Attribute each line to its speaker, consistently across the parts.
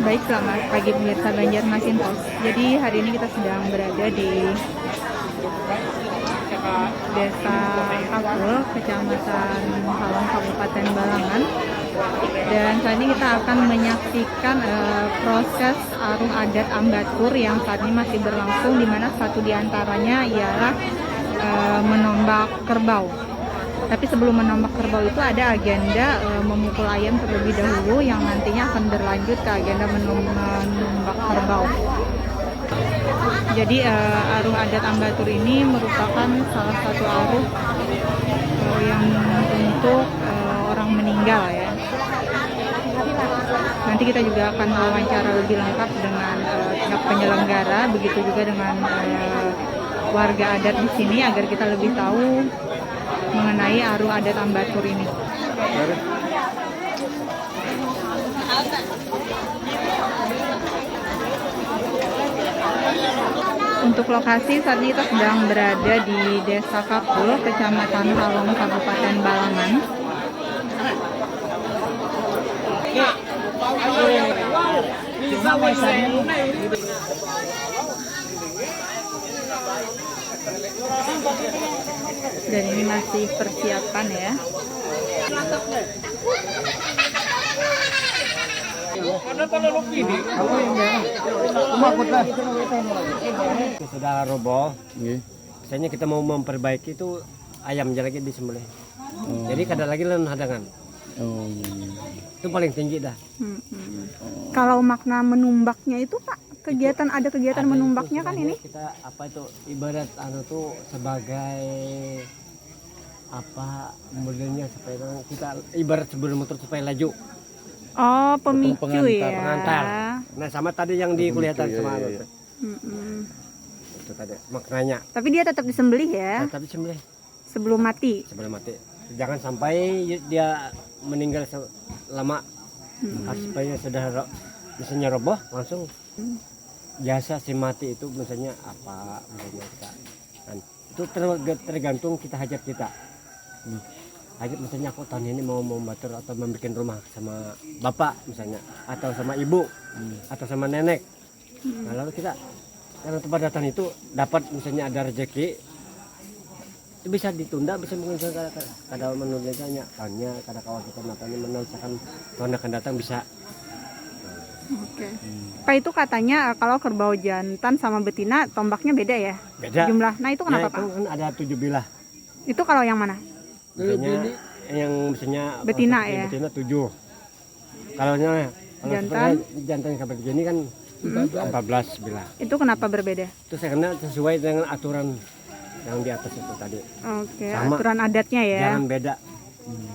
Speaker 1: Baik, selamat pagi pemirsa Banjarmasin Post. Jadi hari ini kita sedang berada di Desa Kapul, Kecamatan Halong, Kabupaten Balangan. Dan saat ini kita akan menyaksikan proses arung adat Ambatur yang saat ini masih berlangsung, di mana satu di antaranya ialah menombak kerbau. Tapi sebelum menombak kerbau itu ada agenda memukul ayam terlebih dahulu yang nantinya akan berlanjut ke agenda menombak kerbau. Jadi arung adat Ambatur ini merupakan salah satu arung yang untuk orang meninggal ya. Nanti kita juga akan wawancara lebih lengkap dengan pihak penyelenggara, begitu juga dengan warga adat di sini agar kita lebih tahu mengenai arung adat Ambatur ini. Untuk lokasi saat ini kita sedang berada di Desa Kapul, Kecamatan Halong, Kabupaten Balangan. Dan ini masih persiapan ya.
Speaker 2: Sudah roboh. Biasanya kita mau memperbaiki itu ayam lagi disembelih. Jadi kadang lagi lain hadangan. Itu paling tinggi dah.
Speaker 1: Kalau makna menumbaknya itu Pak, ada kegiatan menumbaknya kan ini?
Speaker 2: Kita apa itu ibarat tuh sebagai apa modelnya supaya kita ibarat sebelum motor supaya laju.
Speaker 1: Oh, pemicu ya.
Speaker 2: Pengantar. Nah, sama tadi yang dikelihatan sama
Speaker 3: iya.
Speaker 2: itu tadi maknanya.
Speaker 1: Tapi dia tetap disembelih ya,
Speaker 2: Tapi sembelih
Speaker 1: sebelum mati.
Speaker 2: sebelum mati. Jangan sampai dia meninggal lama. Supaya sudah misalnya roboh langsung jasa si mati itu misalnya apa misalnya kita kan itu tergantung kita hajat kita. Hajat misalnya aku tahun ini mau membatur atau membuat rumah sama bapak misalnya atau sama ibu atau sama nenek. Nah, lalu kita karena tempat datang itu dapat misalnya ada rezeki itu bisa ditunda, bisa mungkin kadang menurutnya tahunnya kadang kawan kita matanya menurutkan tahun akan datang bisa.
Speaker 1: Oke. Pak, itu katanya kalau kerbau jantan sama betina tombaknya beda ya?
Speaker 2: Beda.
Speaker 1: Jumlah. Nah, itu kenapa
Speaker 2: Ya, itu
Speaker 1: Pak?
Speaker 2: kan ada 7 bilah.
Speaker 1: Itu kalau yang mana?
Speaker 2: Misalnya yang misalnya
Speaker 1: Betina ya?
Speaker 2: Betina 7. Kalau
Speaker 1: Jantan?
Speaker 2: jantan kabar begini kan 14 bilah.
Speaker 1: Itu kenapa berbeda?
Speaker 2: Itu saya kena sesuai dengan aturan yang di atas itu tadi.
Speaker 1: Oke,
Speaker 2: Sama.
Speaker 1: aturan adatnya ya.
Speaker 2: Jangan beda.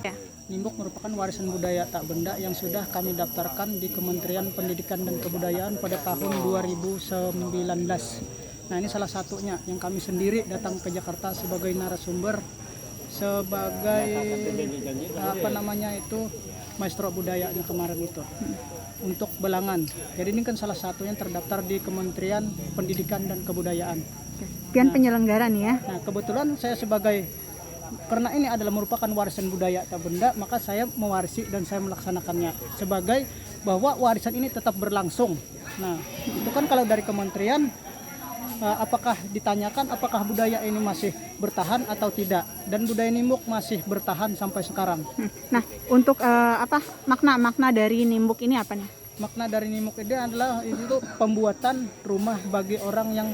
Speaker 1: Ya.
Speaker 4: Nimbuk merupakan warisan budaya tak benda yang sudah kami daftarkan di Kementerian Pendidikan dan Kebudayaan pada tahun 2019. Nah, ini salah satunya yang kami sendiri datang ke Jakarta sebagai narasumber, sebagai maestro budayanya kemarin itu untuk Balangan. Jadi ini kan salah satu yang terdaftar di Kementerian Pendidikan dan Kebudayaan.
Speaker 1: Pian penyelenggara nih ya.
Speaker 4: Nah, kebetulan saya karena ini adalah merupakan warisan budaya tak benda, maka saya mewarisi dan saya melaksanakannya sebagai bahwa warisan ini tetap berlangsung. Nah, itu kan kalau dari kementerian apakah ditanyakan apakah budaya ini masih bertahan atau tidak, dan budaya Nimbuk masih bertahan sampai sekarang.
Speaker 1: Nah, untuk makna dari Nimbuk ini apa nih?
Speaker 4: Makna dari Nimbuk ini adalah itu pembuatan rumah bagi orang yang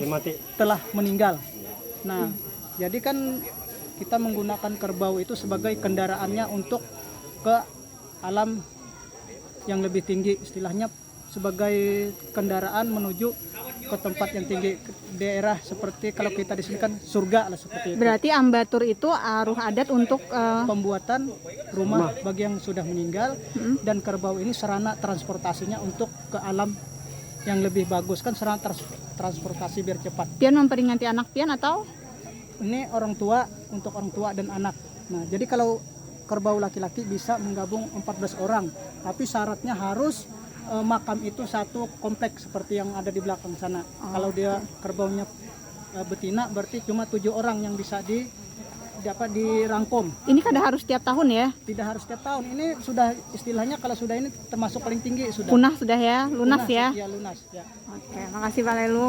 Speaker 4: telah meninggal. Nah, jadi kan kita menggunakan kerbau itu sebagai kendaraannya untuk ke alam yang lebih tinggi, istilahnya sebagai kendaraan menuju ke tempat yang tinggi, ke daerah seperti kalau kita di sini kan surga lah seperti itu.
Speaker 1: Berarti Ambatur itu arung adat untuk
Speaker 4: Pembuatan rumah bagi yang sudah meninggal, dan kerbau ini sarana transportasinya untuk ke alam yang lebih bagus, kan sarana transportasi biar cepat.
Speaker 1: pian memperingati anak pian atau
Speaker 4: Ini orang tua, untuk orang tua dan anak. Nah, jadi kalau kerbau laki-laki bisa menggabung 14 orang, tapi syaratnya harus makam itu satu kompleks seperti yang ada di belakang sana. Kalau dia kerbaunya betina berarti cuma 7 orang yang bisa dapat dirangkum.
Speaker 1: Ini kada harus tiap tahun ya?
Speaker 4: Tidak harus setiap tahun. Ini sudah istilahnya kalau sudah ini termasuk paling tinggi sudah.
Speaker 1: Punah sudah ya, lunas ya?
Speaker 4: Ya lunas ya.
Speaker 1: Oke, makasih Pak Lelu.